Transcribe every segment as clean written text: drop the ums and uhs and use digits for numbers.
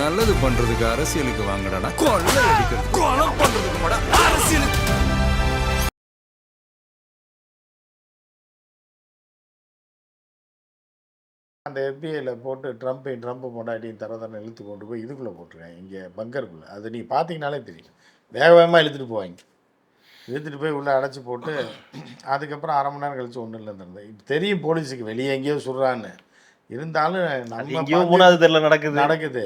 நல்லது பண்றதுக்கு அரசியலுக்கு வாங்கடா, கொள்ளை அடிக்கிறது கொலை பண்றதுக்கு மாடா அரசியலுக்கு. அந்த எஃபிஐயில் போட்டு ட்ரம்ப் பொண்டாட்டியும் தரதான இழுத்து கொண்டு போய் இதுக்குள்ளே போட்டிருக்கேன், இங்கே பங்கருக்குள்ளே. அது நீ பார்த்தீங்கனாலே தெரியும், வேகமாக இழுத்துட்டு போவாங்க. இழுத்துட்டு போய் உள்ளே அடைச்சி போட்டு அதுக்கப்புறம் 1/2 மணி நேரம் கழிச்சு ஒன்றும் இல்லைன்னு இருந்தேன். இப்போ தெரியும் போலீஸுக்கு வெளியே எங்கேயோ சுடுறான்னு, இருந்தாலும் நம்ம மூணாவது தெருல நடக்குது.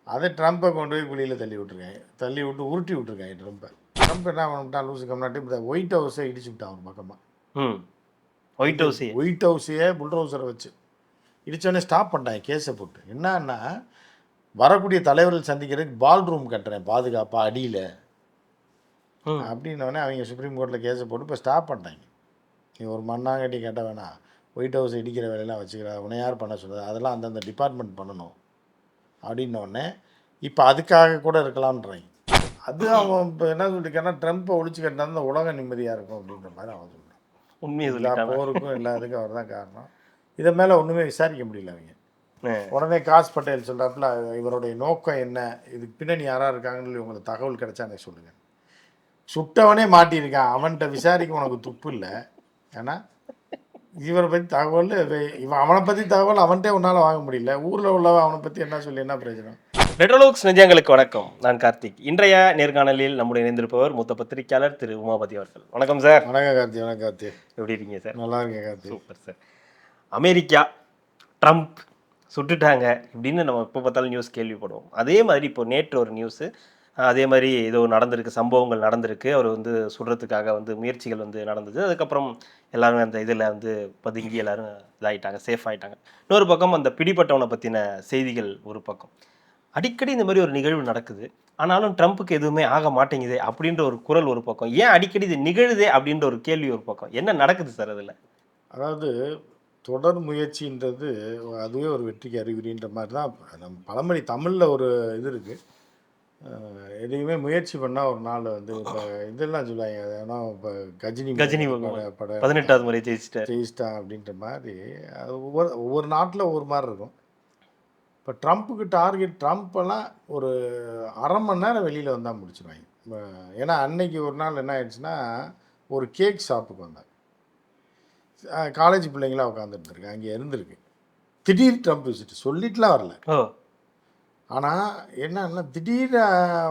அதை ட்ரம்ப்பை கொண்டு போய் குழியில் தள்ளி விட்டுருக்காங்க, தள்ளி விட்டு உருட்டி விட்டுருக்காங்க ட்ரம்ப் என்ன பண்ணிட்டான் லூசு கம்னாட்டி இந்த ஒயிட் ஹவுஸை இடிச்சு விட்டான் ஒரு பக்கமாக. ஒயிட் ஹவுஸையே புல்டோசரை வச்சு இடித்தோடனே ஸ்டாப் பண்ணிட்டாங்க கேஸை போட்டு. என்னன்னா வரக்கூடிய தலைவர்கள் சந்திக்கிறதுக்கு பால் ரூம் கட்டுறேன் பாதுகாப்பாக அடியில் அப்படின்னோடனே அவங்க சுப்ரீம் கோர்ட்டில் கேஸை போட்டு இப்போ ஸ்டாப் பண்ணிட்டாங்க. நீ ஒரு மண்ணாங்கட்டி கேட்ட வேணாம், ஒயிட் ஹவுஸ் இடிக்கிற வேலையெல்லாம் வச்சுக்கிற உன்னை யார் பண்ண சொல்கிறது, அதெல்லாம் அந்தந்த டிபார்ட்மெண்ட் பண்ணணும் அப்படின்னோடனே இப்போ அதுக்காக கூட இருக்கலாம்ன்றாங்க. அது அவன் இப்போ என்ன சொல்லியிருக்கான்னா ட்ரம்ப்பை ஒழிச்சு கட்டினா தான் உலகம் நிம்மதியாக இருக்கும் அப்படின்ற மாதிரி அவன் சொல்கிறான். எல்லா போருக்கும் எல்லாத்துக்கும் அவர் தான் காரணம். இதை மேலே ஒன்றுமே விசாரிக்க முடியல அவங்க. உடனே காஸ் பட்டேல் சொல்கிறாப்புல இவருடைய நோக்கம் என்ன, இதுக்கு பின்னாடி யாராக இருக்காங்கன்னு சொல்லி உங்களுக்கு தகவல் கிடைச்சா எனக்கு சொல்லுங்கள். சுட்டவனே மாட்டியிருக்கான், அவன்கிட்ட விசாரிக்க உனக்கு துப்பு இல்லை. ஏன்னா இவரை பற்றி தகவல் இவன் அவனை பற்றி தகவல் அவன்கிட்டே உன்னால் வாங்க முடியல, ஊரில் உள்ளவன் அவனை பற்றி என்ன சொல்லி என்ன பிரயோஜனம். ரெட்ரோலுக்ஸ் நெஞ்சங்களுக்கு வணக்கம், நான் கார்த்திக். இன்றைய நேர்காணலில் நம்முடைய இணைந்திருப்பவர் மூத்த பத்திரிகையாளர் திரு உமாபதி அவர்கள். வணக்கம் சார். வணக்கம் கார்த்தி. வணக்கம் கார்த்தி, எப்படி இருக்கீங்க சார்? நல்லா இருக்கேன் Karthi. Super sir. America Trump சுட்டுட்டாங்க இப்படின்னு நம்ம எப்போ பார்த்தாலும் நியூஸ் கேள்விப்படுவோம். அதே மாதிரி இப்போ நேற்று ஒரு நியூஸு, அதே மாதிரி ஏதோ நடந்திருக்கு, சம்பவங்கள் நடந்திருக்கு. அவர் வந்து சுடுறதுக்காக வந்து முயற்சிகள் வந்து நடந்தது. அதுக்கப்புறம் எல்லாரும் அந்த இதில் வந்து பதுங்கி எல்லாரும் இதாகிட்டாங்க, சேஃப் ஆகிட்டாங்க. இன்னொரு பக்கம் அந்த பிடிப்பட்டவனை பற்றின செய்திகள் ஒரு பக்கம். அடிக்கடி இந்த மாதிரி ஒரு நிகழ்வு நடக்குது, ஆனாலும் ட்ரம்ப்புக்கு எதுவுமே ஆக மாட்டேங்குதே அப்படின்ற ஒரு குரல் ஒரு பக்கம். ஏன் அடிக்கடி இது நிகழுதே அப்படின்ற ஒரு கேள்வி ஒரு பக்கம். என்ன நடக்குது சார் அதில்? அதாவது தொடர் முயற்சின்றது அதுவே ஒரு வெற்றிக்கு அறிகுறின்ற மாதிரி தான். நம்ம பழமொழி தமிழில் ஒரு இது இருக்குது, எதையுமே முயற்சி பண்ணால் ஒரு நாள் வந்து இப்போ இதெல்லாம் சொல்லுவாங்க. ஏன்னா இப்போ கஜினி படம் 18வது முறை ஜெயிச்சிட்டான் அப்படின்ற மாதிரி அது ஒவ்வொரு நாட்டில் ஒவ்வொரு மாதிரி இருக்கும். இப்போ ட்ரம்ப்புக்கு டார்கெட், ட்ரம்ப்பெல்லாம் ஒரு 1/2 மணி நேரம் வெளியில் வந்தால் முடிச்சிடுவாங்க. ஏன்னா அன்னைக்கு ஒரு நாள் என்ன ஆயிடுச்சுன்னா, ஒரு கேக் ஷாப்புக்கு வந்தாங்க, காலேஜ் பிள்ளைங்களாம் உட்காந்துருந்துருக்கு, அங்கே இருந்திருக்கு. திடீர் ட்ரம்ப் விசிட்டு சொல்லிட்டுலாம் வரல. ஆனால் என்னன்னா திடீர்னு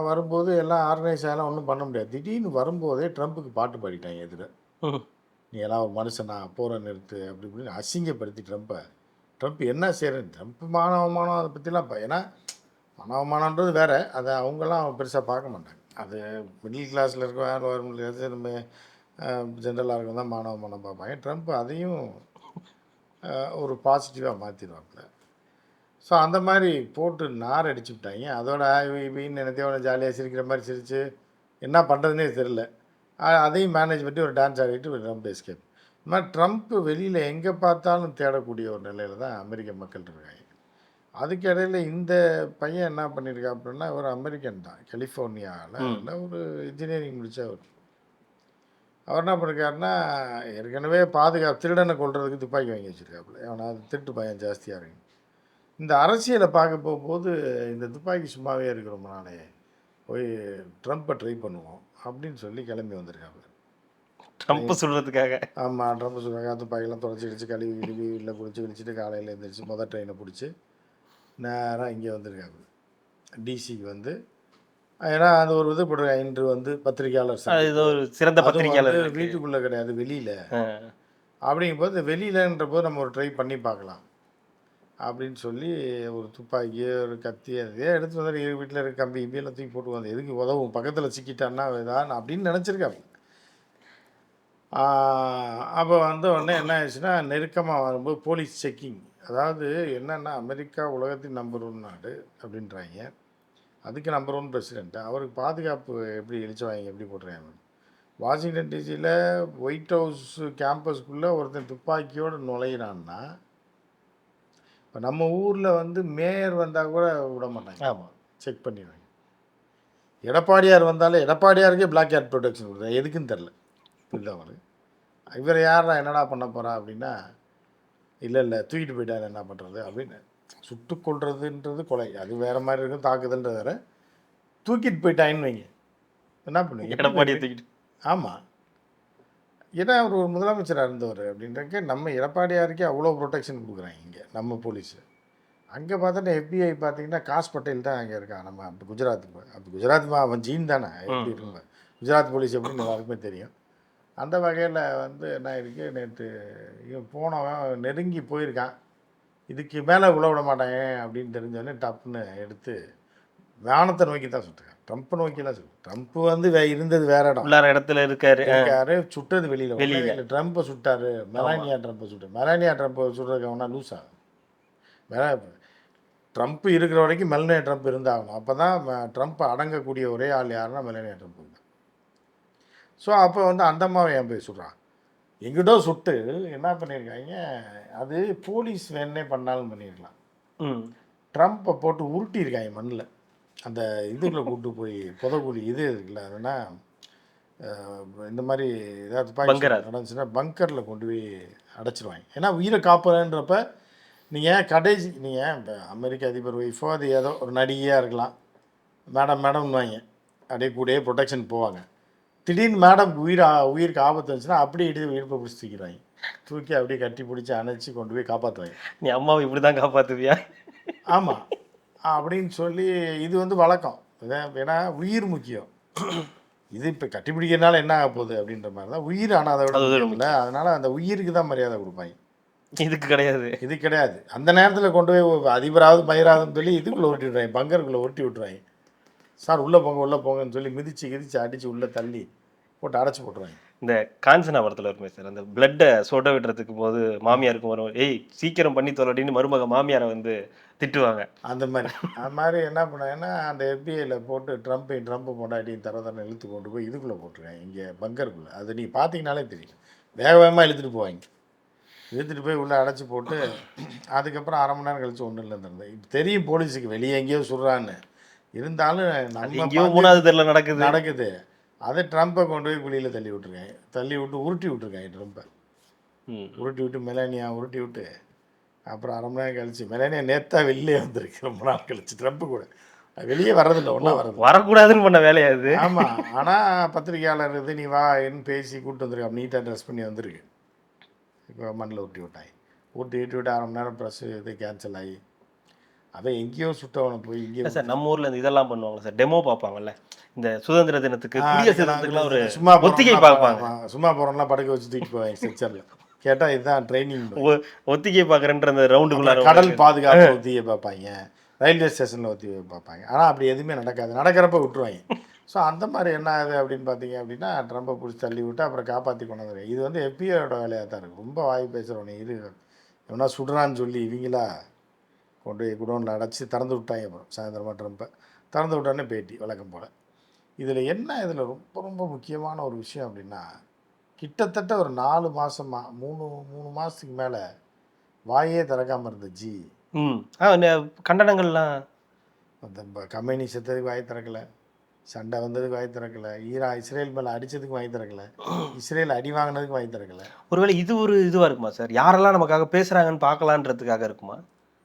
வரும்போது எல்லாம் ஆர்கனைஸ் ஆகலாம், ஒன்றும் பண்ண முடியாது. திடீர்னு வரும்போதே ட்ரம்ப்புக்கு பாட்டு பாடிட்டாங்க எதிர. நீ எல்லாம் ஒரு மனுஷனா, போகிற நிறுத்து அப்படி இப்படின்னு அசிங்கப்படுத்தி ட்ரம்ப் என்ன செய்கிறேன், ட்ரம்ப் மானவமானம் அதை பற்றிலாம் ஏன்னா மானவமானன்றது வேறு, அதை அவங்கெல்லாம் பெருசாக பார்க்க மாட்டாங்க. அது மிடில் கிளாஸில் இருக்கோம், லோவர் மிடில் கிளாஸ், நம்ம ஜென்ரலாக இருக்கும் தான் மானவமானம் பார்ப்பாங்க. ட்ரம்ப் அதையும் ஒரு பாசிட்டிவாக மாற்றிடுவாப்புல. ஸோ அந்த மாதிரி போட்டு நார் அடிச்சு விட்டாங்க. அதோட இவன்னு என்னத்தையோட ஜாலியாக சிரிக்கிற மாதிரி சிரித்து என்ன பண்ணுறதுனே தெரில. அதையும் மேனேஜ் பண்ணி ஒரு டான்ஸ் ஆடிட்டு ஒரு ட்ரம்ப் எஸ்கேப். இந்த மாதிரி ட்ரம்ப் வெளியில் எங்கே பார்த்தாலும் தேடக்கூடிய ஒரு நிலையில் தான் அமெரிக்க மக்கள் இருக்காங்க. அதுக்கு இடையில் இந்த பையன் என்ன பண்ணியிருக்கா அப்படின்னா, ஒரு அமெரிக்கன் தான், கலிஃபோர்னியாவில் ஒரு இன்ஜினியரிங் முடித்தவர். அவர் என்ன பண்ணிருக்காருன்னா, ஏற்கனவே திருடனை கொள்றதுக்கு துப்பாக்கி வாங்கி வச்சுருக்காப்புல. அவனால் திருட்டு பையன் ஜாஸ்தியாக இருக்கு. இந்த அரசியலை பார்க்க போகும்போது இந்த துப்பாக்கி சும்மாவே இருக்கு, ரொம்ப நாளே போய் ட்ரம்ப்பை ட்ரை பண்ணுவோம் அப்படின்னு சொல்லி கிளம்பி வந்திருக்காப்புல. ட்ரம்ப் சொல்கிறதுக்காக. ஆமாம், ட்ரம்ப் சொல்கிறாங்க. துப்பாக்கிலாம் தொலைச்சி அடிச்சு கழுவி இல்லை குளிச்சு கிழிச்சிட்டு காலையில் எழுந்திரிச்சு மொதல் ட்ரெயினை பிடிச்சி நேராக இங்கே வந்திருக்காப்புல, டிசிக்கு வந்து. ஏன்னா அது ஒரு இது போட்டிருக்காங்க, இன்று வந்து பத்திரிகையாளர் இது ஒரு சிறந்த பத்திரிகையாளர் வீட்டுக்குள்ளே கிடையாது, வெளியில். அப்படிங்கும்போது வெளியிலன்ற போது நம்ம ஒரு ட்ரை பண்ணி பார்க்கலாம் அப்படின்னு சொல்லி ஒரு துப்பாக்கி, ஒரு கத்தி, அதே எடுத்து வந்து வீட்டில் இருக்க கம்பி எல்லாம் தூக்கி போட்டு வந்து எதுக்கு உதவும், பக்கத்தில் சிக்கிட்டான்னா இதான் அப்படின்னு நினச்சிருக்காங்க. அப்போ வந்து உடனே என்ன ஆயிடுச்சுன்னா, நெருக்கமாக வரும்போது போலீஸ் செக்கிங். அதாவது என்னென்னா, அமெரிக்கா உலகத்தின் நம்பர் 1 நாடு அப்படின்றாங்க, அதுக்கு நம்பர் 1 பிரசிடென்ட். அவருக்கு பாதுகாப்பு எப்படி இழிச்சவாங்க எப்படி போட்டுறாங்க. வாஷிங்டன் டிசியில் ஒயிட் ஹவுஸ் கேம்பஸ்க்குள்ளே ஒருத்தன் துப்பாக்கியோடு நுழையிறான்னா, இப்போ நம்ம ஊரில் வந்து மேயர் வந்தால் கூட விட மாட்டாங்க. ஆமாம், செக் பண்ணிடுவாங்க. எடப்பாடியார் வந்தாலும் எடப்பாடியாருக்கே பிளாக் ஹேட் ப்ரொடெக்ஷன் கொடுத்தாங்க, எதுக்குன்னு தெரில. இல்லை அவருக்கு இவர் யாரா என்னடா பண்ண போகிறா அப்படின்னா, இல்லை தூக்கிட்டு போயிட்டாரு என்ன பண்ணுறது அப்படின்னு சுட்டு கொள்றதுன்றது கொலை, அது வேற மாதிரி இருக்கும். தாக்குதல்ன்றது வேற. தூக்கிட்டு போயிட்டாங்கன்னு வைங்க, என்ன பண்ணுவீங்க? எடப்பாடியை தூக்கிட்டு ஆமாம், ஏன்னா அவர் ஒரு முதலமைச்சராக இருந்தவர் அப்படின்றக்க நம்ம எடப்பாடியாருக்கே அவ்வளோ ப்ரொடெக்ஷன் கொடுக்குறாங்க இங்கே நம்ம போலீஸு. அங்கே பார்த்தோன்னா FBI பார்த்தீங்கன்னா காஸ் பட்டேல் தான் அங்கே இருக்கான். நம்ம அப்போ குஜராத்துக்கு அப்போ குஜராத் அவன் ஜீன் தானே, எப்படி இருக்குங்க குஜராத் போலீஸ் எப்படின்னு எல்லாருக்குமே தெரியும். அந்த வகையில் வந்து என்ன இருக்குது, நேற்று இவன் போனவன் நெருங்கி போயிருக்கான், இதுக்கு மேலே உள்ள விட மாட்டாங்க அப்படின்னு தெரிஞ்சோடனே டப்புன்னு எடுத்து வானத்தை நோக்கி தான் சுட்டுருக்கான். ட்ரம்ப்பை நோக்கிலாம் சுட்டு. ட்ரம்ப் வந்து இருந்தது வேற இடம், உள்ளார இடத்துல இருக்காரு. சுட்டது வெளியில் ட்ரம்ப்பை சுட்டாரு. மெலானியா ட்ரம்ப்பை சுட்டார். மெலானியா ட்ரம்ப்பை சுடுறதுக்கு அவனா லூஸா? ட்ரம்ப் இருக்கிற வரைக்கும் மெலனியா ட்ரம்ப் இருந்தாகணும். அப்போ தான் ட்ரம்ப் அடங்கக்கூடிய ஒரே ஆள் யாருன்னா மெலனியா ட்ரம்ப் தான். ஸோ அப்போ வந்து அந்த அம்மாவை ஏன் போய் சுடுறான்? எங்கிட்டோ சுட்டு என்ன பண்ணியிருக்காங்க, அது போலீஸ் வேணே பண்ணாலும் பண்ணியிருக்கலாம். ட்ரம்ப்பை போட்டு உருட்டியிருக்காங்க மண்ணில், அந்த இதுக்குள்ளே கூப்பிட்டு போய் புதக்குழி இது இருக்குல்ல, அதுனா இந்த மாதிரி ஏதாவது துப்பாக்கி நடந்துச்சுன்னா பங்கரில் கொண்டு போய் அடைச்சிருவாங்க. ஏன்னா உயிரை காப்புறன்றப்ப நீங்கள் கடைசி நீங்கள் இப்போ அமெரிக்க அதிபர் ஒய்ஃபோ அது ஏதோ ஒரு நடிகையாக இருக்கலாம், மேடம்னுவாங்க, அப்படியே கூடயே ப்ரொடெக்ஷன் போவாங்க. திடீர்னு மேடம் உயிருக்கு ஆபத்து இருந்துச்சுன்னா அப்படியே இடுப்பை பிடிச்சி தூக்கிடுவாங்க. தூக்கி அப்படியே கட்டி பிடிச்சி அணைச்சி கொண்டு போய் காப்பாற்றுவாங்க. நீ அம்மாவை இப்படி தான் காப்பாற்றுவியா? ஆமாம் அப்படின்னு சொல்லி இது வந்து வழக்கம். ஏன்னா உயிர் முக்கியம். இது இப்போ கட்டி பிடிக்கிறதுனால என்ன ஆக போகுது அப்படின்ற மாதிரி தான் உயிர். ஆனால் அதை விட இல்லை, அதனால் அந்த உயிருக்கு தான் மரியாதை கொடுப்பாங்க. இதுக்கு கிடையாது, இது கிடையாது. அந்த நேரத்தில் கொண்டு போய் அதிபராவது மயிராதுன்னு சொல்லி இதுக்குள்ளே உருட்டி விட்றாங்க, பங்கருக்குள்ளே உருட்டி விட்ருவாங்க. சார் உள்ளே போங்கன்னு சொல்லி மிதிச்சு அடித்து உள்ளே தள்ளி போட்டு அடைச்சி போட்டுருவாங்க. இந்த காஞ்சனா படத்தில் இருக்குமே சார், அந்த பிளட்டை சொட விடுறதுக்கு போது மாமியாருக்கும் வரும், ஏய் சீக்கிரம் பண்ணி தொலைன்னு மருமக மாமியாரை வந்து திட்டுவாங்க. அந்த மாதிரி என்ன பண்ணாங்கன்னா அந்த FBI போட்டு ட்ரம்ப் கொண்டாடியும் தர இழுத்து கொண்டு போய் இதுக்குள்ளே போட்டுருக்காங்க, இங்கே பங்கருக்குள்ளே. அது நீங்கள் பார்த்தீங்கனாலே தெரியும், வேகமாக இழுத்துட்டு போவாங்க. இழுத்துட்டு போய் உள்ளே அடைச்சி போட்டு அதுக்கப்புறம் அரை மணி நேரம் கழிச்சு ஒன்றும் இல்லைன்னு இருந்தேன். இப்போ தெரியும் போலீஸுக்கு வெளியே எங்கேயோ சுடுறான்னு, இருந்தாலும் நம்ம 3வது தெருல நடக்குது. அதை ட்ரம்ப்பை கொண்டு போய் குழியில் தள்ளி விட்டு உருட்டி விட்டுருக்காங்க. ட்ரம்ப்பை உருட்டி விட்டு மெலானியா உருட்டி விட்டு அப்புறம் அரை மணி நேரம் கழிச்சு மெலானியா நேற்றா வெளியே வந்திருக்கு, ரொம்ப நாள் கழிச்சு. ட்ரம்ப்பு கூட வெளியே வர்றதில்லை, ஒன்றா வரக்கூடாதுன்னு பண்ண வேலையாது. ஆமாம், ஆனால் பத்திரிகையாளர் இது நீ வா என்ன பேசி கூப்பிட்டு வந்துருக்கு, அப்படி நீட்டாக ட்ரெஸ் பண்ணி வந்திருக்கு. இப்போ மண்ணில் உருட்டி விட்டு அரை மணி நேரம் ப்ரெஸ் இது கேன்சல் ஆகி அவன் எங்கேயோ சுட்டவனை போய் இங்கே சார் நம்ம ஊரில் இந்த இதெல்லாம் பண்ணுவாங்க சார், டெமோ பார்ப்பாங்கல்ல, இந்த சுதந்திர தினத்துக்கு குடியரசு தினத்துக்குலாம் ஒரு சும்மா ஒத்திகை பார்ப்பாங்க. சும்மா போகிறோம்னா படுக்க வச்சு தூக்கி போவாங்க ஸ்ட்ரெச்சரில். கேட்டால் இதுதான் ட்ரைனிங். ஒத்திகை பார்க்குறன்ற அந்த ரவுண்டுக்குள்ள கடல் பாதுகாப்பு ஒத்திகை பார்ப்பாங்க, ரயில்வே ஸ்டேஷனில் ஒத்திகை பார்ப்பாங்க. ஆனால் அப்படி எதுவுமே நடக்காது, நடக்கிறப்ப விட்டுருவாங்க. ஸோ அந்த மாதிரி என்ன ஆகுது அப்படின்னு பார்த்தீங்க அப்படின்னா ட்ரம்ப்பை பிடிச்சி தள்ளி விட்டு அப்புறம் காப்பாற்றி கொண்டு வந்துடுங்க. இது வந்து FBIயோட வேலையாக தான் இருக்குது. ரொம்ப வாய் பேசுகிறவனே இது எவனா சுடுறான்னு சொல்லி இவங்களா கொண்டு போய் குடோனில் அடைச்சி திறந்து விட்டாங்க. அப்புறம் சாயந்தரமாக ட்ரம்ப்பை திறந்து விட்டோன்னே பேட்டி வழக்கம் போல். இதில் இதில் ரொம்ப ரொம்ப முக்கியமான ஒரு விஷயம் அப்படின்னா, கிட்டத்தட்ட ஒரு 4 மாதமாக 3 மாதத்துக்கு மேலே வாயே திறக்காமல் இருந்த ஜி கண்டனங்கள்லாம் அந்த கம்பெனி செத்ததுக்கு வாய் திறக்கலை, சண்டை வந்ததுக்கு வாய் திறக்கலை, இஸ்ரேல் மேலே அடித்ததுக்கு வாய் திறக்கலை, இஸ்ரேல் அடி வாங்கினதுக்கு வாய் திறக்கலை. ஒருவேளை இது ஒரு இதுவாக இருக்குமா சார், யாரெல்லாம் நமக்காக பேசுகிறாங்கன்னு பார்க்கலான்றதுக்காக இருக்குமா?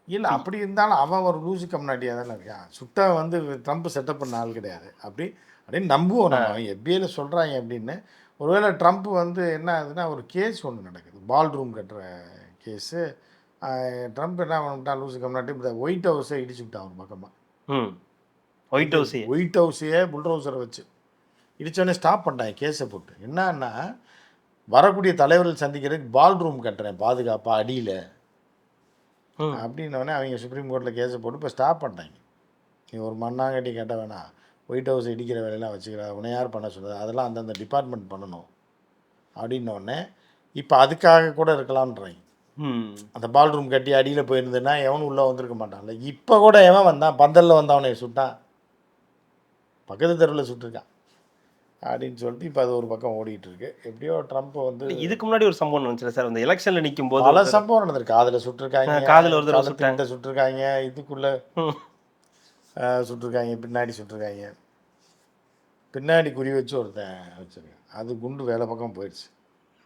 இல்லை, அப்படி இருந்தாலும் அவன் ஒரு லூசு கம்னாட்டியாக தானே இருக்கான். சுட்டா வந்து ட்ரம்ப் செட்டப் பண்ண ஆள் கிடையாது அப்படின்னு நம்புவோம் நம்ம. FBIல சொல்கிறாங்க அப்படின்னு. ஒருவேளை ட்ரம்ப் வந்து என்ன ஆகுதுன்னா, ஒரு கேஸ் ஒன்று நடக்குது, பால் ரூம் கட்டுற கேஸு. ட்ரம்ப் என்ன பண்ணிட்டான் லூசு கம்னாட்டி, இந்த ஒயிட் ஹவுஸை இடிச்சு விட்டான் ஒரு பக்கமாக. ஒயிட் ஹவுஸையே புல்டோசரை வச்சு இடித்தோடனே ஸ்டாப் பண்ணிட்டாங்க கேஸை போட்டு. என்னன்னா, வரக்கூடிய தலைவர்கள் சந்திக்கிறதுக்கு பால் ரூம் கட்டுறேன் பாதுகாப்பாக அடியில் அப்படின்னோடனே அவங்க சுப்ரீம் கோர்ட்டில் கேஸை போட்டு இப்போ ஸ்டாப் பண்ணிட்டாங்க. நீ ஒரு மண்ணாங்கட்டி கேட்ட வேணாம், ஒயிட் ஹவுஸ் இடிக்கிற வேலையெல்லாம் வச்சுக்கிறா, உன்னை யார் பண்ண சொல்கிறது, அதெல்லாம் அந்தந்த டிபார்ட்மெண்ட் பண்ணணும் அப்படின்னோடனே இப்போ அதுக்காக கூட இருக்கலாம்ன்றாங்க. அந்த பால் ரூம் கட்டி அடியில் போயிருந்ததுன்னா எவனும் உள்ளே வந்திருக்க மாட்டான்ல. இப்போ கூட எவன் வந்தான், பந்தலில் வந்தவனை சுட்டான், பக்கத்து தெருவில் சுட்டுருக்கான் அப்படின்னு சொல்லிட்டு இப்போ அது ஒரு பக்கம் ஓடிட்டு இருக்கு. எப்படியோ ட்ரம்ப் வந்து இதுக்கு முன்னாடி ஒரு சம்பவம் நடந்துச்சு சார், அந்த எலெக்ஷன்ல நிற்கும் போது பல சம்பவம் நடந்திருக்கு. காதில் சுட்டிருக்காங்க, காதில் ஒரு தடவை சுட்டிருக்காங்க, இதுக்குள்ளே சுட்டிருக்காங்க, பின்னாடி சுட்டிருக்காங்க, பின்னாடி குறி வச்சு ஒருத்தன் வச்சுருக்கேன், அது குண்டு வேலை பக்கம் போயிடுச்சு.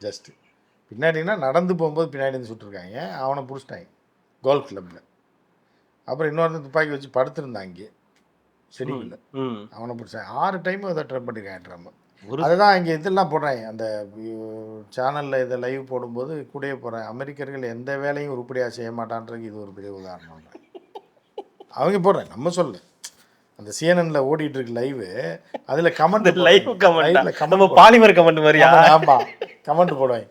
ஜஸ்ட்டு பின்னாடினா நடந்து போகும்போது பின்னாடி வந்து சுட்டிருக்காங்க, அவனை பிடிச்சிட்டாங்க கோல்ஃப் கிளப்பில். அப்புறம் இன்னொருத்தன் துப்பாக்கி வச்சு படுத்திருந்தான் இங்கே செடிக்குள்ள. ம். அவனை பிடிச்சேன் 6 டைம் அதை ட்ரை பண்ணியிருக்கான் ட்ரம்ப். ஒரு அதுதான் இங்கே இதெல்லாம் போடுறாங்க அந்த சேனலில் இதை லைவ் போடும்போது கூடயே போடுறேன். அமெரிக்கர்கள் எந்த வேலையும் உருப்படியாக செய்ய மாட்டான்றதுக்கு இது ஒரு பெரிய உதாரணம். அவங்க போடுறேன் நம்ம சொல்ல அந்த சிஎன்என்ல ஓடிட்டு இருக்கு லைவ். அதில் கமெண்ட் லைவ் கமெண்ட் நம்ம பாலிமர் கமெண்ட் மாதிரியா? ஆமாம் கமெண்ட் போடுவேன்.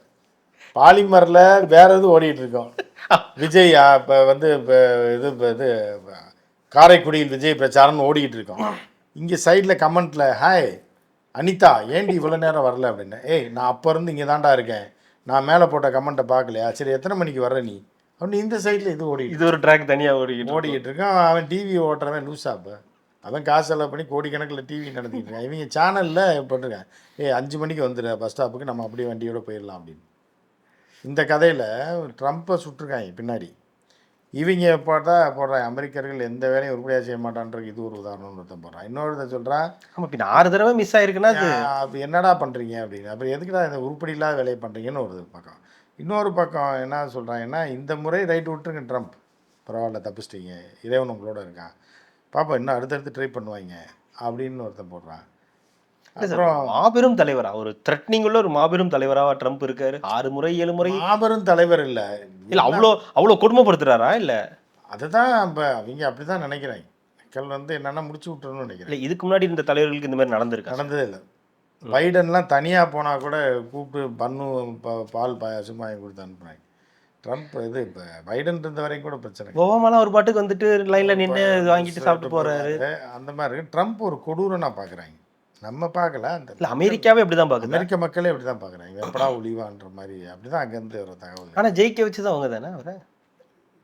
பாலிமரில் வேற எதுவும் ஓடிட்டு இருக்கோம். விஜய் இப்போ வந்து இது காரைக்குடியில் விஜய் பிரச்சாரம்னு ஓடிக்கிட்டு இருக்கோம். இங்கே சைடில் கமெண்ட்டில் ஹாய் அனிதா ஏன்டி இவ்வளோ நேரம் வரல அப்படின்னு. ஏய் நான் அப்போ இருந்து இங்கே தாண்டா இருக்கேன், நான் மேலே போட்ட கமெண்ட்டை பார்க்கலையா, சரி எத்தனை மணிக்கு வர்ற நீ அப்படின்னு இந்த சைடில் இது இது ஒரு ட்ராக் தனியாக ஓடிக்கிட்டு இருக்கான். அவன் டிவி ஓட்டுறவன் லூஸா. இப்போ அவன் காசு செலவு பண்ணி கோடிக்கணக்கில் டிவி நடத்திட்டு இருக்கான். இவங்க சேனலில் போட்டிருக்கேன், 5 மணிக்கு வந்துடு பஸ் ஸ்டாப்புக்கு, நம்ம அப்படியே வண்டியோடு போயிடலாம் அப்படின்னு. இந்த கதையில் ட்ரம்ப்பை சுட்டிருக்காங்க பின்னாடி. இவங்க போடுறாங்க அமெரிக்கர்கள் எந்த வேலையும் உருப்படியாக செய்ய மாட்டான்றது இது ஒரு உதாரணம்னு ஒருத்தன் போடுறான். இன்னொருத்த சொல்கிறான் ஆமாம் பின்ன 6 தடவை மிஸ் ஆயிருக்குன்னா அப்போ என்னடா பண்ணுறீங்க அப்படின்னு. அப்புறம் எதுக்குடா இந்த உருப்படி இல்லாத வேலையை பண்ணுறீங்கன்னு ஒரு பக்கம். இன்னொரு பக்கம் என்ன சொல்கிறாங்கன்னா இந்த முறை ரைட் விட்டுருங்க ட்ரம்ப், பரவாயில்ல தப்பிச்சிட்டீங்க, இறைவன் உங்களோட இருக்கான், பாப்பா இன்னும் அடுத்தடுத்து ட்ரை பண்ணுவாங்க அப்படின்னு ஒருத்தன் போடுறான். அப்புறம் மாபெரும் தலைவரா ஒரு த்ரெட்னிங் உள்ள ஒரு மாபெரும் தலைவராக ட்ரம்ப் இருக்காரு. 6 முறை 7 முறை மாபெரும் தலைவர் இல்லை இல்லை, அவ்வளோ கொடுமைப்படுத்துறாரா? இல்லை அதுதான் இப்போ அவங்க அப்படி தான் நினைக்கிறாங்க. மக்கள் வந்து என்னென்னா முடிச்சு விட்டுறணும்னு நினைக்கிறேன். இல்லை இதுக்கு முன்னாடி இந்த தலைவர்களுக்கு இந்த மாதிரி நடந்ததே இல்லை. பைடன்லாம் தனியாக போனால் கூட கூப்பிட்டு பண்ணு பால் பாயாசம் வாங்கி கொடுத்து அனுப்புகிறாங்க. ட்ரம்ப் இது இப்போ பைடன் இருந்த வரைக்கும் கூட பிரச்சனை. ஒபாமாலாம் ஒரு பாட்டுக்கு வந்துட்டு லைனில் நின்று வாங்கிட்டு சாப்பிட்டு போகிறாரு. அந்த மாதிரி இருக்கு. ட்ரம்ப் ஒரு கொடூரனா பார்க்குறாங்க, நம்ம பார்க்கல. அந்த இல்லை அமெரிக்காவே அப்படி தான் பார்க்குது. அமெரிக்க மக்களே அப்படி தான் பார்க்குறாங்க, எப்படா ஒளிவான்ற மாதிரி. அப்படி தான் அங்கேருந்து ஒரு தகவல். ஆனால் ஜெயிக்க வச்சு தான் அவங்க தானே அவரை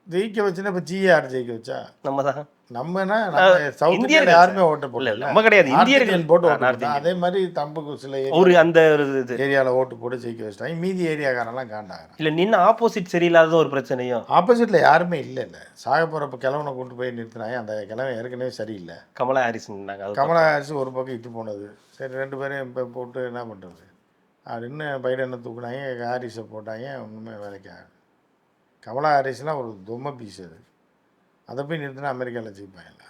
ஜெயிக்க வச்சுன்னா இப்போ ஜிஆர் ஜெயிக்க வச்சா நம்ம தான். நம்மனா சவுத் இந்தியாவில் யாருமே ஓட்டு போடல, நம்ம கிடையாது, இந்தியர்கள் போட்டு ஓட்டு. அதே மாதிரி தம்புக்கு சில ஒரு அந்த ஏரியாவில் ஓட்டு போட்டு ஜெயிக்க வச்சிட்டாங்க. மீதி ஏரியாக்காரெல்லாம் காண்டாகிறாங்க. இல்லை நின்று ஆப்போசிட் சரியில்லாத ஒரு பிரச்சனையும். ஆப்போசிட்டில் யாருமே இல்லை. சாக போகிறப்ப கிழவனை கொண்டு போய் நிறுத்தினாங்க, அந்த கிழவன் ஏற்கனவே சரியில்லை. கமலா ஹாரிஸ் கமலா ஹாரிஸ் ஒரு பக்கம் இட்டு போனது. சரி 2 பேரையும் இப்போ போட்டு என்ன பண்ணுறது அப்படின்னு பைடனை தூக்குனாங்க, ஹாரிஸை போட்டாங்க. ஒன்றுமே வேலைக்கு ஆகும். கமலா ஹாரிஸ்லாம் ஒரு தொம்மை பீஸ், அதை போய் நிறுத்தினா அமெரிக்காவில் ஜெயிப்பாங்கல்ல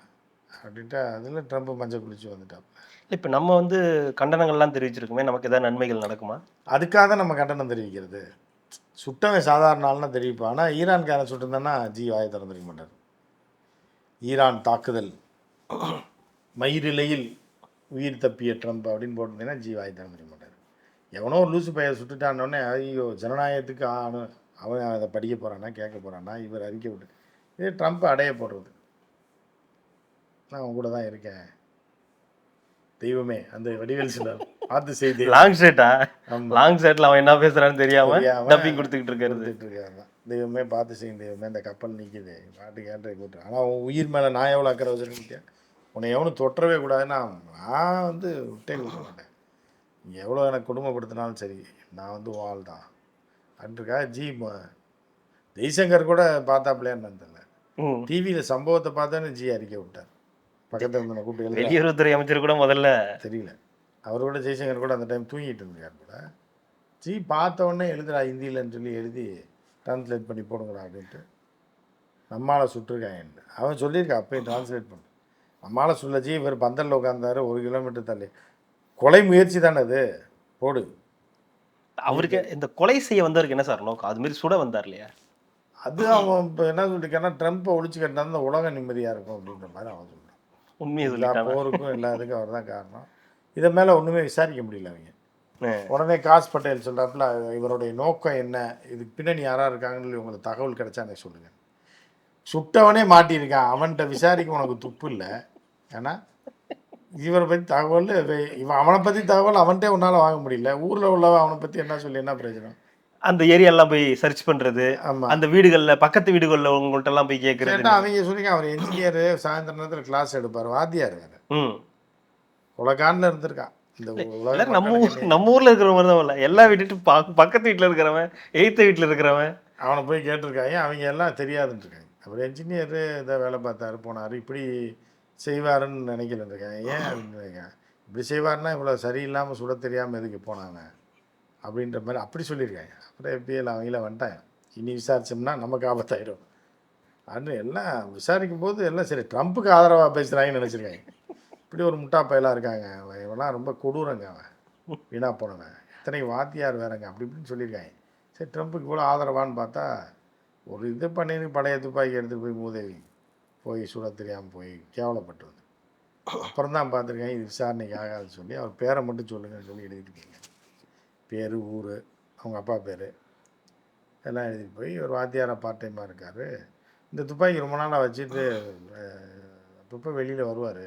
அப்படின்ட்டு அதில் ட்ரம்ப் மஞ்சள் குளிச்சு வந்துட்டாப்புல. இப்போ நம்ம வந்து கண்டனங்கள்லாம் தெரிவிச்சிருக்குமே, நமக்கு எதாவது நன்மைகள் நடக்குமா? அதுக்காக தான் நம்ம கண்டனம் தெரிவிக்கிறது. சுட்டவன் சாதாரண ஆள்னா தெரிவிப்பான். ஆனால் ஈரான்காரன் சுட்டிருந்தான்னா வாயை திறந்துருக்க மாட்டார். ஈரான் தாக்குதல் மயிரிலையில் உயிர் தப்பிய ட்ரம்ப் அப்படின்னு போட்டிருந்தீங்கன்னா வாயை திறந்துருக்க மாட்டார். எவனோ ஒரு லூசு பையன் சுட்டுட்டான்னொடனே ஐயோ ஜனநாயகத்துக்கு அவன் அதை படிக்க போகிறான்னா கேட்க போகிறான்னா இவர் அறிக்கை விட்டு இதே ட்ரம்ப் அடைய போடுறது. நான் அவங்க கூட தான் இருக்கேன் தெய்வமே, அந்த வடிவேல் சிலர் பார்த்து செய்தி லாங் ஷர்ட்டா, லாங் ஷர்ட்டில் அவன் என்ன பேசுகிறான்னு தெரியாமல் டப்பிங் கொடுத்துக்கிட்டு இருக்காரு. தெய்வமே பார்த்து செய்யும் தெய்வமே, இந்த கப்பல் நிற்கிது பாட்டு கேட்டு கூட்டு. ஆனால் அவன் உயிர் மேலே நான் எவ்வளோ அக்கறை வச்சுருக்கேன், உன்னை எவனும் தொற்றவே கூடாதுன்னா நான் வந்து விட்டே கொடுக்க மாட்டேன். நீ எவ்வளோ எனக்கு குடும்பப்படுத்தினாலும் சரி, நான் வந்து வாழ் தான் அப்படின்ட்டுருக்கா. ஜெய்சங்கர் கூட பார்த்தாப்பிலையான்னு தெரியல, டிவியில் சம்பவத்தை பார்த்தானே அறிக்கை விட்டார். பக்கத்தில் இருந்த கூப்பிட்டு வெளியுறவுத்துறை அமைச்சர் கூட முதல்ல தெரியல, அவரோட ஜெய்சங்கர் கூட அந்த டைம் தூங்கிட்டு இருந்திருக்கார் கூட. பார்த்த உடனே எழுதுறா ஹிந்தியிலன்னு சொல்லி எழுதி ட்ரான்ஸ்லேட் பண்ணி போடுங்கடா அப்படின்ட்டு. நம்மளால் சுட்டிருக்காங்க அவன் சொல்லியிருக்கான், அப்போயும் ட்ரான்ஸ்லேட் பண்ணு. நம்மளால் சொல்ல இவர் பந்தலில் உட்காந்தாரு 1 கிலோமீட்டர் தள்ளி. கொலை முயற்சி தானே அது, போடு. அவருக்கு இந்த கொலை செய்ய வந்தவருக்கு என்ன சார் நோக்கம்? அதுமாரி சுட வந்தார் இல்லையா? அது அவன் இப்போ என்ன சொல்லியிருக்கான்னா ட்ரம்ப்பை ஒழிச்சு கட்டினா இந்த உலகம் நிம்மதியாக இருக்கும் அப்படின்ற மாதிரி அவன் சொல்கிறான். உண்மையை எல்லா போருக்கும் எல்லாத்துக்கும் அவர் தான் காரணம். இதை மேலே ஒன்றுமே விசாரிக்க முடியல அவங்க. உடனே காஸ் பட்டேல் சொல்கிறாப்புல இவருடைய நோக்கம் என்ன, இதுக்கு பின்னாடி யாராக இருக்காங்கன்னு உங்களுக்கு தகவல் கிடைச்சா எனக்கு சொல்லுங்கள். சுட்டவனே மாட்டியிருக்கான், அவன்கிட்ட விசாரிக்க உனக்கு துப்பு இல்லை. ஏன்னா இவரை பற்றி தகவல் இவன் அவனை பற்றி தகவல் அவன்கிட்ட உன்னால் வாங்க முடியல. ஊரில் உள்ளவன் அவனை பற்றி என்ன சொல்லி என்ன பிரயோஜனம்? அந்த ஏரியாலாம் போய் சர்ச் பண்ணுறது, அந்த வீடுகளில் பக்கத்து வீடுகளில் உங்கள்கிட்ட எல்லாம் போய் கேட்குறது. அவங்க சொல்லிங்க அவர் என்ஜினியர், சாயந்தர நேரத்தில் கிளாஸ் எடுப்பார், வாத்தியார் வேறு. உலகாண்டில் இருந்திருக்கான். இந்த நம்ம ஊரில் இருக்கிற மாதிரி தான் இல்லை, எல்லா வீட்டுட்டு பக்கத்து வீட்டில் இருக்கிறவன், எய்த்த வீட்டில் இருக்கிறவன் அவனை போய் கேட்டிருக்காங்க. அவங்க எல்லாம் தெரியாதுன்னு இருக்காங்க. அவர் என்ஜினியர் இதை வேலை பார்த்தாரு போனார், இப்படி செய்வாருன்னு நினைக்கலன்னு இருக்காங்க. ஏன் அப்படின்னு இப்படி செய்வார்னா இவ்வளோ சரியில்லாமல் சுட தெரியாமல் எதுக்கு போனாங்க அப்படின்ற மாதிரி அப்படி சொல்லியிருக்காங்க. அப்புறம் எப்படியே அவங்கள வந்துட்டாங்க. இனி விசாரிச்சோம்னா நமக்கு ஆபத்தாயிடும். அது எல்லாம் விசாரிக்கும் போது எல்லாம் சரி ட்ரம்ப்புக்கு ஆதரவாக பேசுகிறாங்கன்னு நினச்சிருக்காங்க. இப்படி ஒரு முட்டா பயலாக இருக்காங்க. அவன் இவெல்லாம் ரொம்ப கொடூரங்க, அவன் வீணாக போனவன், எத்தனை வாத்தியார் வேறங்க அப்படி இப்படின்னு சொல்லியிருக்காங்க. சரி ட்ரம்ப்புக்கு இவ்வளோ ஆதரவான்னு பார்த்தா ஒரு இது பண்ணி பழைய துப்பாக்கி எடுத்துகிட்டு போய் மூதேவி போய் சுட தெரியாமல் போய் கேவலப்பட்டு வந்து அப்புறம் தான் பார்த்துருக்கேன் இது விசாரணைக்கு ஆகாதுன்னு சொல்லி அவர் பேரை மட்டும் சொல்லுங்கன்னு சொல்லி எழுதிட்டுருக்கீங்க. பேர், ஊர், அவங்க அப்பா பேர் எல்லாம் எழுதிட்டு போய் ஒரு வாத்தியாராக பார்ட் டைமாக இருக்கார். இந்த துப்பாக்கி ரொம்ப நாளாக வச்சுட்டு அப்பப்போ வெளியில் வருவார்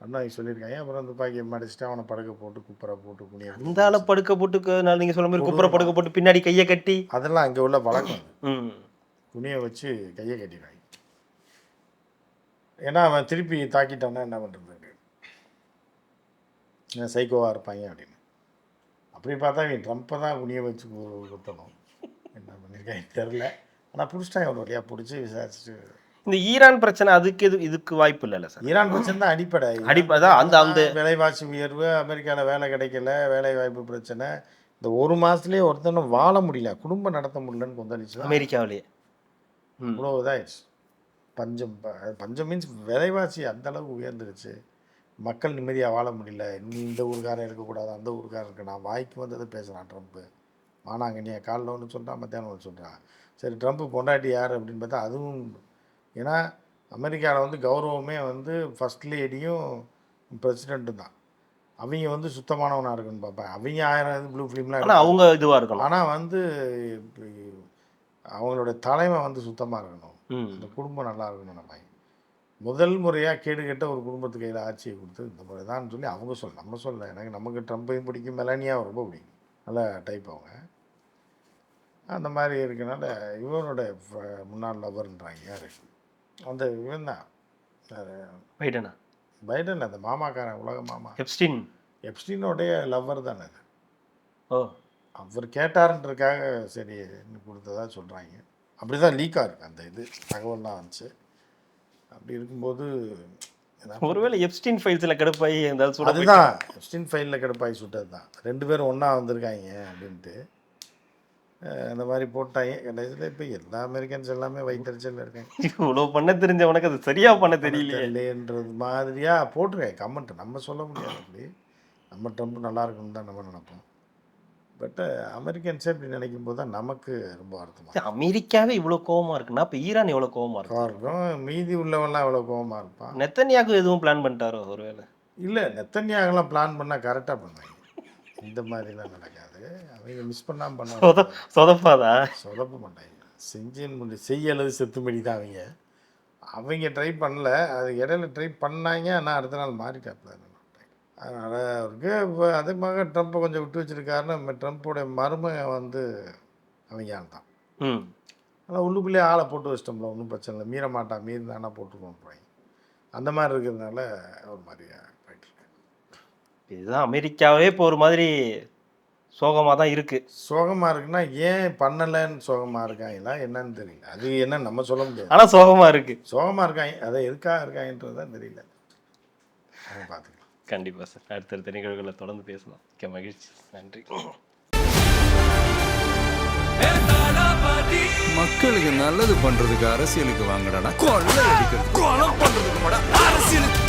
அப்படின்னு சொல்லியிருக்காங்க. அப்புறம் துப்பாக்கியை மடிச்சுட்டு அவனை படுக்க போட்டு குப்பரை போட்டு குனிய அந்த ஆளை படுக்க போட்டு நீங்கள் சொல்ல மாதிரி குப்புற படுக்க போட்டு பின்னாடி கையை கட்டி அதெல்லாம் அங்கே உள்ள பழக்கம். குனியை வச்சு கையை கட்டிடுவாங்க. ஏன்னா அவன் திருப்பி தாக்கிட்டான்னா என்ன பண்ணுறது, சைக்கோவாக இருப்பாங்க அப்படின்னு. அப்படி பார்த்தா இவன் ட்ரம்ப்பை தான் குனியை வச்சு குத்தணும். என்ன பண்ணியிருக்காங்க தெரில. ஆனால் பிடிச்சிட்டாங்க ஒரு வழியாக பிடிச்சி விசாரிச்சுட்டு. இந்த ஈரான் பிரச்சனை அதுக்கு இதுக்கு வாய்ப்பு இல்லைல்ல சார்? ஈரான் பிரச்சனை தான் அடிப்படை தான். அந்த விலைவாசி உயர்வு, அமெரிக்காவில் வேலை கிடைக்கல, வேலை வாய்ப்பு பிரச்சனை. இந்த ஒரு மாதத்துலேயே ஒருத்தனும் வாழ முடியல, குடும்பம் நடத்த முடியலன்னு கொந்தளிச்சு அமெரிக்காவிலேயே இவ்வளோ இதாகிடுச்சு. பஞ்சம் மீன்ஸ் விலைவாசி அந்தளவுக்கு உயர்ந்துருச்சு. மக்கள் நிம்மதியாக வாழ முடியல. இந்த ஊருக்காரன் இருக்கக்கூடாது, அந்த ஊருக்காரன் இருக்கு. நான் வாய்க்கு வந்ததை பேசுகிறான் ட்ரம்ப்பு. வானாங்கண்ணியா காலைல ஒன்று சொல்கிறான், மத்தியானம் ஒன்று சொல்கிறான். சரி ட்ரம்ப்பு பொண்டாட்டி யார் அப்படின்னு பார்த்தா அதுவும், ஏன்னா அமெரிக்காவில் வந்து கௌரவமே வந்து ஃபர்ஸ்ட் லேடியும் பிரசிடெண்ட்டும் தான். அவங்க வந்து சுத்தமானவனாக இருக்குன்னு பார்ப்பேன். அவங்க 1000 ப்ளூ ஃபிலிம்லாம் அவங்க இதுவாக இருக்கணும். ஆனால் வந்து அவங்களோட தலைமை வந்து சுத்தமாக இருக்கணும், அந்த குடும்பம் நல்லா இருக்கணும். நம்ம முதல் முறையாக கேடு கெட்ட ஒரு குடும்பத்து கையில் ஆட்சியை கொடுத்து இந்த முறை தான் சொல்லி அவங்க சொல்ல, நம்ம சொல்ல. எனக்கு நமக்கு ட்ரம்ப்பையும் பிடிக்கும், மெலானியாவும் ரொம்ப பிடிக்கும், நல்ல டைப் அவங்க. அந்த மாதிரி இருக்கனால இவனோட முன்னாள் லவர்ன்றாங்க. யார் அந்த இவன் தான் பைடன், அந்த மாமாக்காரன், உலக மாமா எப்ஸ்டீனோடைய லவ்வர் தானே அது. அவர் கேட்டாருன்றதுக்காக சரி கொடுத்ததா சொல்கிறாங்க. அப்படி தான் லீக்காக இருக்குது அந்த இது தகவல்லாம் வந்துச்சு. அப்படி இருக்கும்போது ஒருவேளை எப்ஸ்டீன் ஃபைல்ஸில் கடுப்பாகி இருந்தாலும் அதுதான் எப்ஸ்டீன் ஃபைலில் கடுப்பாகி சுட்டது தான். 2 பேரும் ஒன்றா வந்திருக்காங்க அப்படின்ட்டு அந்த மாதிரி போட்டாங்க. கடைசியில் இப்போ எல்லா அமெரிக்கன்ஸ் எல்லாமே வயிற்றுச்சல் இருக்காங்க. இவ்வளோ பண்ண தெரிஞ்சவனுக்கு அது சரியாக பண்ண தெரியலையேன்றது மாதிரியாக போட்டிருக்காங்க கமெண்ட். நம்ம சொல்ல முடியாது அப்படி. நம்ம ட்ரம்ப் நல்லா இருக்குன்னு தான் நம்ம நினைப்போம். பட் அமெரிக்கன்ஸே இப்படி நினைக்கும் போது தான் நமக்கு ரொம்ப வருத்தமாக. அமெரிக்காவே இவ்வளோ கோவமாக இருக்குன்னா இப்போ ஈரான் எவ்வளோ கோவமாக இருக்கும், மீதி உள்ளவெல்லாம் எவ்வளோ கோவமாக இருப்பான். நெத்தன்யாகு எதுவும் பிளான் பண்ணிட்டாரோ ஒருவேளை? இல்லை, நெத்தன்யாகலாம் பிளான் பண்ணால் கரெக்டாக பண்ணுவாங்க. இந்த மாதிரிலாம் நடக்காது. அவங்க மிஸ் பண்ணாமல் பண்ண சொதப்பாதா? சொதப்ப மாட்டாங்க. செஞ்சு செய்யலது செத்துமடி தான் அவங்க ட்ரை பண்ணல. அது இடையில ட்ரை பண்ணாங்க, ஆனால் அடுத்த நாள் மாறிட்டாப்புல. அதனால் அவருக்கு இப்போ அதுமாக ட்ரம்ப்பை கொஞ்சம் விட்டு வச்சுருக்காருன்னு ட்ரம்ப்போடைய மருமகன் வந்து அவங்க ஆள் தான். ஆனால் உள்ளுக்குள்ளேயே ஆளை போட்டு வச்சிட்டோம்ல, ஒன்றும் பிரச்சனை இல்லை, மீற மாட்டான், மீறினானா போட்டுக்கோன்னு போய் அந்த மாதிரி இருக்கிறதுனால ஒரு மாதிரியா போயிட்டுருக்கேன். இதுதான் அமெரிக்காவே இப்போ ஒரு மாதிரி சோகமாக தான் இருக்குது. சோகமாக இருக்குன்னா ஏன் பண்ணலைன்னு சோகமாக இருக்காங்களா என்னன்னு தெரியல. அது என்ன நம்ம சொல்ல முடியாது. ஆனால் சோகமாக இருக்குது. சோகமாக இருக்காங்க, அதை எதுக்காக இருக்காங்கன்றது தான் தெரியல. அதை பார்த்துக்கலாம். கண்டிப்பாக சார். அடுத்தடுத்த நிகழ்வுகளை தொடர்ந்து பேசலாம். மிக்க மகிழ்ச்சி. நன்றி. மக்களுக்கு நல்லது பண்றதுக்கு அரசியலுக்கு வாங்கடா, கொள்ளை அடிக்கிறது, கொலை பண்றதுக்கு அரசியலுக்கு